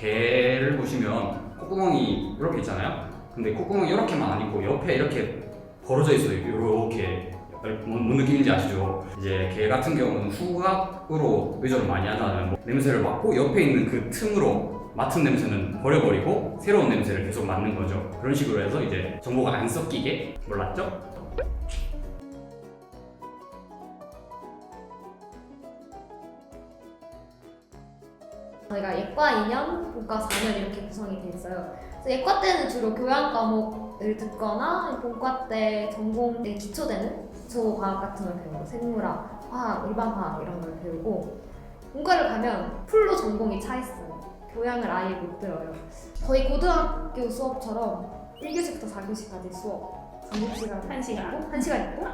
개를 보시면 콧구멍이 이렇게 있잖아요. 근데 콧구멍이 이렇게만 아니고 옆에 이렇게 벌어져 있어요. 이렇게. 뭔 느낌인지 아시죠? 이제 개 같은 경우는 후각으로 의존을 많이 하잖아요. 뭐 냄새를 맡고 옆에 있는 그 틈으로 맡은 냄새는 버려버리고 새로운 냄새를 계속 맡는 거죠. 그런 식으로 해서 이제 정보가 안 섞이게. 몰랐죠? 저희가 예과 2년, 본과 4년 이렇게 구성이 돼 있어요. 그래서 예과 때는 주로 교양 과목을 듣거나 본과 때 전공에 기초되는 기초 과학 같은 걸 배우고 생물학, 화학, 일반화학 이런 걸 배우고 본과를 가면 풀로 전공이 차 있어요. 교양을 아예 못 들어요. 거의 고등학교 수업처럼 1교시부터 4교시까지 수업 3시간 1시간. 1시간 있고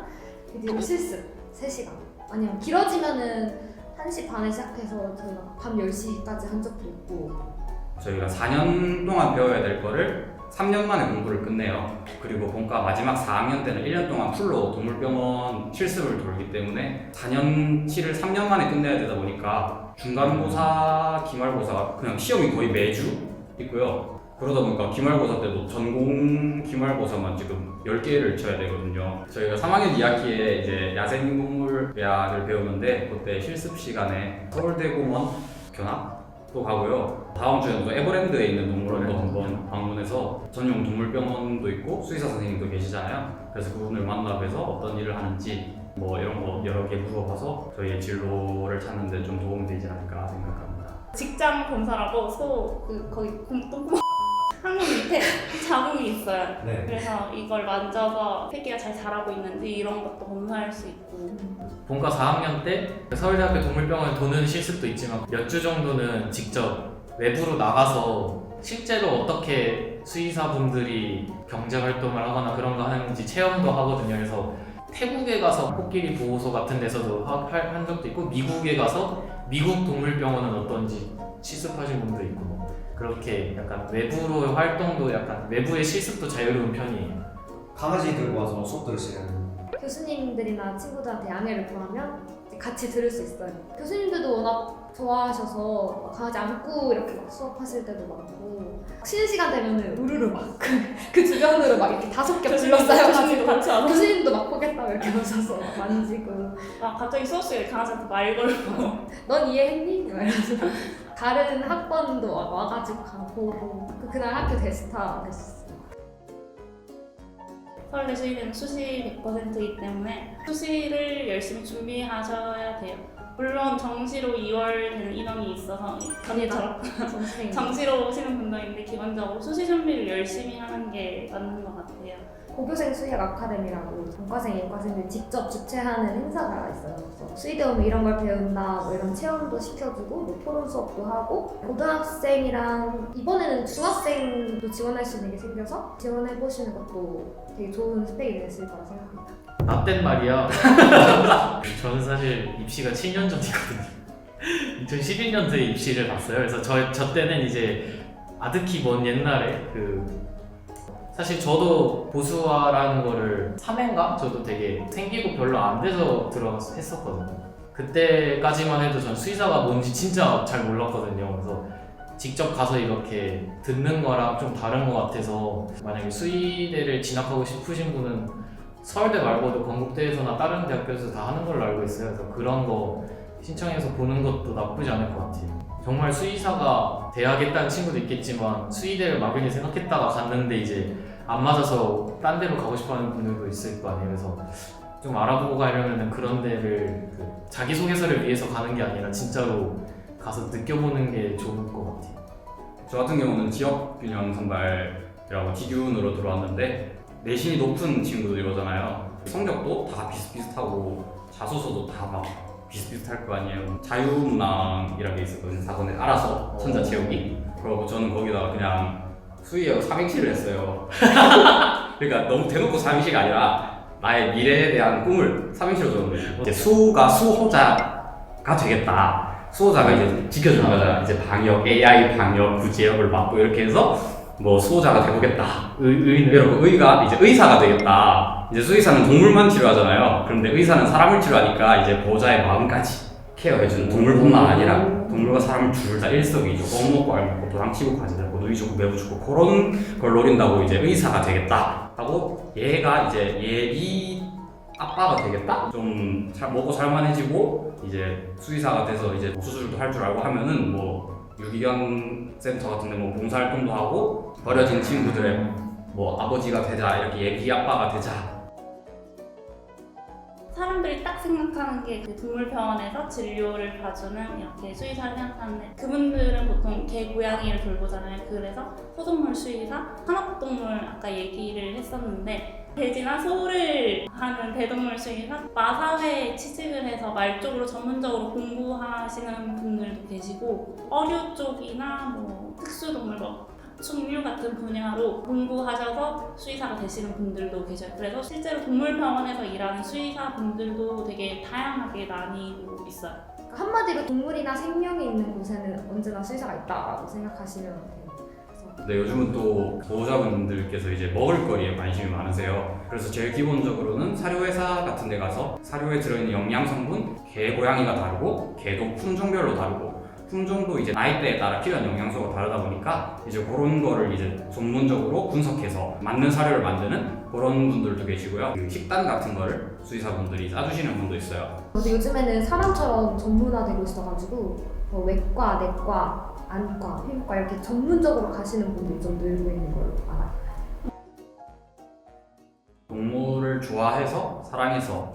그리고 실습 3시간 아니면 길어지면은 1시 반에 시작해서 저희가 밤 10시까지 한 적도 있고. 저희가 4년 동안 배워야 될 거를 3년 만에 공부를 끝내요. 그리고 본과 마지막 4학년 때는 1년 동안 풀로 동물병원 실습을 돌기 때문에 4년치를 3년 만에 끝내야 되다 보니까 중간고사, 기말고사가 그냥 시험이 거의 매주 있고요. 그러다 보니까 기말고사 때도 전공 기말고사만 지금 10개를 쳐야 되거든요. 저희가 3학년 2학기에 이제 야생동물의학을 배우는데 그때 실습 시간에 서울대공원 견학도 가고요. 다음 주에는 또 에버랜드에 있는 동물원도 한번 방문해서 전용 동물병원도 있고 수의사 선생님도 계시잖아요. 그래서 그분을 만나 뵈서 어떤 일을 하는지 뭐 이런 거 여러 개 물어봐서 저희의 진로를 찾는 데 좀 도움이 되지 않을까 생각합니다. 직장 검사라고 거기 똥구멍 항문 밑에 자궁이 있어요. 네. 그래서 이걸 만져서 새끼가 잘 자라고 있는지 이런 것도 검사할 수 있고. 본과 4학년 때 서울대학교 동물병원 도는 실습도 있지만 몇 주 정도는 직접 외부로 나가서 실제로 어떻게 수의사분들이 경제활동을 하거나 그런 거 하는지 체험도 하거든요. 그래서 태국에 가서 코끼리 보호소 같은 데서도 한 적도 있고 미국에 가서 미국 동물병원은 어떤지 실습하신 분도 있고 뭐 그렇게 약간 외부로의 활동도 약간 외부의 실습도 자유로운 편이에요. 강아지 들고 와서 수업 들으시는. 교수님들이나 친구들한테 양해를 구하면 같이 들을 수 있어요. 교수님들도 워낙 좋아하셔서 강아지 안고 이렇게 막 수업하실 때도 많고 쉬는 시간 되면은 우르르 막 그 주변으로 막 이렇게 5개 불러싸여 교수님도 같이 가지고 와서. 교수님도 막 보겠다고 이렇게 오셔서 만지고 갑자기 수업 시간에 강아지한테 말 걸고. 넌 이해했니? 막 이러면서 다른 학번도 와가지고 보고 그날 학교 대스타 됐었어요. 서울대 수의대는 수시 100%이기 때문에 수시를 열심히 준비하셔야 돼요. 물론 정시로 2월 되는 인원이 있어서 언니처럼 선생님. 정시로 오시는 분도 있는데 기본적으로 수시 준비를 열심히 하는 게 맞는 것 같아요. 고교생 수의학 아카데미라고 전과생, 예과생들 직접 주최하는 행사가 있어요. 그래서 수의대 오면 이런 걸 배운다, 뭐 이런 체험도 시켜주고, 뭐 토론 수업도 하고, 고등학생이랑 이번에는 중학생도 지원할 수 있는 게 생겨서 지원해보시는 것도 되게 좋은 스펙이 됐을 거라 생각합니다. 나 땐 말이야. 저는 사실 입시가 7년 전이거든요. 2011년도에 입시를 봤어요. 그래서 저 때는 이제 아득히 먼 옛날에 사실 저도 보수화라는 거를 3회인가? 저도 되게 생기고 별로 안 돼서 들어가서 했었거든요. 그때까지만 해도 전 수의사가 뭔지 진짜 잘 몰랐거든요. 그래서 직접 가서 이렇게 듣는 거랑 좀 다른 것 같아서 만약에 수의대를 진학하고 싶으신 분은 서울대 말고도 건국대에서나 다른 대학교에서 다 하는 걸로 알고 있어요. 그래서 그런 거 신청해서 보는 것도 나쁘지 않을 것 같아요. 정말 수의사가 돼야겠다는 친구도 있겠지만 수의대를 막연히 생각했다가 갔는데 이제 안 맞아서 딴 데로 가고 싶어하는 분들도 있을 거 아니에요. 그래서 좀 알아보고 가려면 그런 데를 자기소개서를 위해서 가는 게 아니라 진짜로 가서 느껴보는 게 좋을 것 같아요. 저 같은 경우는 지역균형 선발이라고 기균으로 들어왔는데 내신이 높은 친구들 이거잖아요. 성적도 다 비슷비슷하고 자소서도 다 막 비슷비슷할 거 아니에요. 자유문항이라는 게 있었거든요. 사전에 알아서 천자 채우기. 그리고 저는 거기다가 그냥 수의하고 삼행시를 했어요. 그러니까 너무 대놓고 삼행시가 아니라 나의 미래에 대한 꿈을 삼행시로 적은 거예요. 이제 수가 수호자가 되겠다. 수호자가 이제 지켜주는 거잖아. 이제 방역, AI 방역, 구제역을 맡고 이렇게 해서 뭐 수호자가 되보겠다. 이러고 의가 이제 의사가 되겠다. 이제 수의사는 동물만 치료하잖아요. 그런데 의사는 사람을 치료하니까 이제 보호자의 마음까지 케어해주는 동물뿐만 아니라 동물과 사람을 둘 다 일석이조 억 먹고 알 먹고 도랑치고 가지 잡고 누이 주고 매부 주고 그런 걸 노린다고 이제 의사가 되겠다 하고 얘가 이제 얘이 아빠가 되겠다 좀 먹고 살만해지고 이제 수의사가 돼서 이제 수술도 할 줄 알고 하면은 뭐 유기견 센터 같은데 뭐 봉사활동도 하고 버려진 친구들의 뭐 아버지가 되자 이렇게 얘기 아빠가 되자. 사람들이 딱 생각하는 게 그 동물병원에서 진료를 봐주는 이렇게 수의사를 생각하는데 그분들은 보통 개, 고양이를 돌보잖아요. 그래서 소동물 수의사, 산업동물 아까 얘기를 했었는데 돼지나 소를 하는 대동물 수의사, 마사회 취직을 해서 말 쪽으로 전문적으로 공부하시는 분들도 계시고 어류 쪽이나 뭐 특수동물 파충류 같은 분야로 공부하셔서 수의사가 되시는 분들도 계셔요. 그래서 실제로 동물병원에서 일하는 수의사 분들도 되게 다양하게 나뉘고 있어요. 그러니까 한마디로 동물이나 생명이 있는 곳에는 언제나 수의사가 있다라고 생각하시면 돼요. 근데 요즘은 또 보호자분들께서 이제 먹을거리에 관심이 많으세요. 그래서 제일 기본적으로는 사료회사 같은 데 가서 사료에 들어있는 영양성분, 개, 고양이가 다르고 개도 품종별로 다르고 품종도 이제 나이대에 따라 필요한 영양소가 다르다 보니까 이제 그런 거를 이제 전문적으로 분석해서 맞는 사료를 만드는 그런 분들도 계시고요. 그 식단 같은 거를 수의사분들이 짜주시는 분도 있어요. 근데 요즘에는 사람처럼 전문화되고 있어가지고 뭐 외과, 내과, 안과, 피부과 이렇게 전문적으로 가시는 분들이 좀 늘고 있는 걸로 알아요. 동물을 좋아해서 사랑해서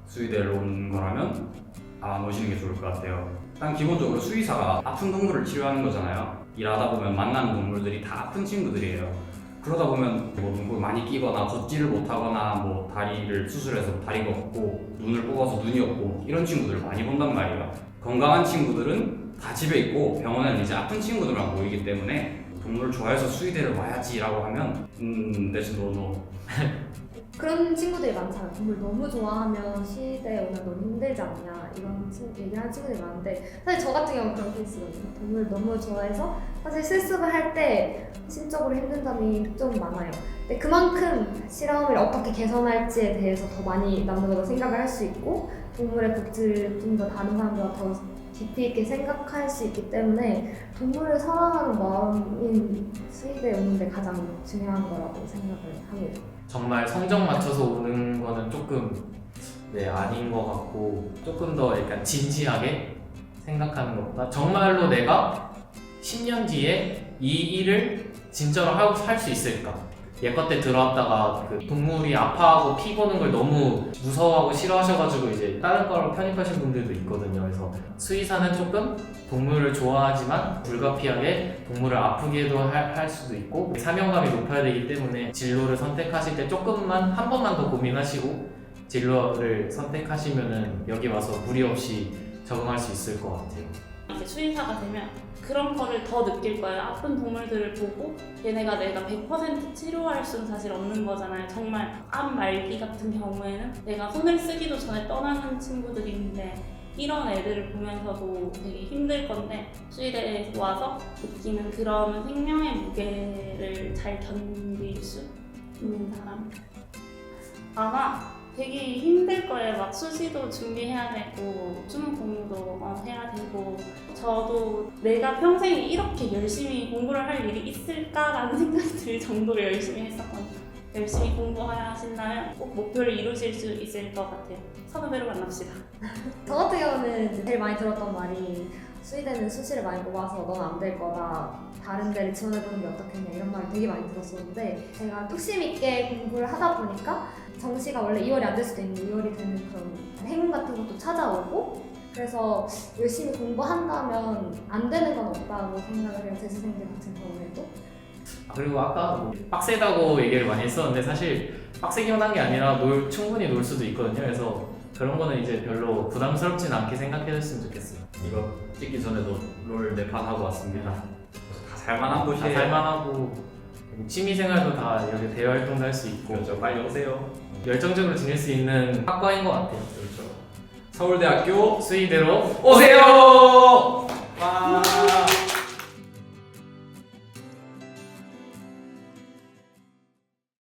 수의대를 오는 거라면 안 오시는 게 좋을 것 같아요. 일단 기본적으로 수의사가 아픈 동물을 치료하는 거잖아요. 일하다 보면 만나는 동물들이 다 아픈 친구들이에요. 그러다 보면 뭐 눈곱 많이 끼거나 걷지를 못하거나 뭐 다리를 수술해서 다리가 없고 눈을 뽑아서 눈이 없고 이런 친구들을 많이 본단 말이에요. 건강한 친구들은 다 집에 있고 병원에는 이제 아픈 친구들만 모이기 때문에 동물을 좋아해서 수의대를 와야지라고 하면 that's no. 그런 친구들이 많잖아요. 동물 너무 좋아하면 시대에 오면 너무 힘들지 않냐 이런 얘기하는 친구들이 많은데 사실 저 같은 경우는 그런 케이스거든요. 동물 너무 좋아해서 사실 실습을 할 때 심적으로 힘든 점이 좀 많아요. 근데 그만큼 실험을 어떻게 개선할지에 대해서 더 많이 남들보다 생각을 할 수 있고 동물의 복지를 좀 더 다른 사람들과 더 깊이 있게 생각할 수 있기 때문에 동물을 사랑하는 마음이 수의대에 오는 데 가장 중요한 거라고 생각을 합니다. 정말 성적 맞춰서 오는 거는 조금 아닌 것 같고 조금 더 약간 진지하게 생각하는 것보다 정말로 내가 10년 뒤에 이 일을 진짜로 할 수 있을까? 예과 때 들어왔다가 그 동물이 아파하고 피 보는 걸 너무 무서워하고 싫어하셔가지고 이제 다른 과로 편입하신 분들도 있거든요. 그래서 수의사는 조금 동물을 좋아하지만 불가피하게 동물을 아프게도 할 수도 있고 사명감이 높아야 되기 때문에 진로를 선택하실 때 조금만 한 번만 더 고민하시고 진로를 선택하시면은 여기 와서 무리 없이 적응할 수 있을 것 같아요. 이제 수의사가 되면 그런 거를 더 느낄 거예요. 아픈 동물들을 보고 얘네가 내가 100% 치료할 수는 사실 없는 거잖아요. 정말 암 말기 같은 경우에는 내가 손을 쓰기도 전에 떠나는 친구들이 있는데 이런 애들을 보면서도 되게 힘들 건데 수의대에 와서 느끼는 그런 생명의 무게를 잘 견딜 수 있는 사람 아마 되게 힘들 거예요. 막 수시도 준비해야 되고 수능 공부도 해야 되고 저도 내가 평생에 이렇게 열심히 공부를 할 일이 있을까라는 생각이 들 정도로 열심히 했었거든요. 열심히 공부하신다면 꼭 목표를 이루실 수 있을 것 같아요. 선후배로 만납시다. 저 같은 경우는 제일 많이 들었던 말이 수의대는 수시를 많이 뽑아서 넌 안 될 거다. 다른 데를 지원해보는 게 어떻겠냐 이런 말을 되게 많이 들었었는데 제가 뚝심 있게 공부를 하다 보니까 정시가 원래 2월이 안 될 수도 있는데 2월이 되는 그런 행운 같은 것도 찾아오고 그래서 열심히 공부한다면 안 되는 건 없다고 생각을 해요. 재수생들 같은 경우에도. 그리고 아까 뭐 빡세다고 얘기를 많이 했었는데 사실 빡세기만 한 게 아니라 충분히 놀 수도 있거든요. 그래서 그런 거는 이제 별로 부담스럽진 않게 생각해줬으면 좋겠어요. 이거 찍기 전에도 롤 4판 하고 왔습니다. 다 살만한 다 곳이에요. 살만하고 취미생활도 다 여기 대활동도 할 수 있고 그렇죠. 빨리 오세요. 열정적으로 지낼 수 있는 학과인 것 같아요. 그렇죠. 서울대학교 수의대로 오세요. 와.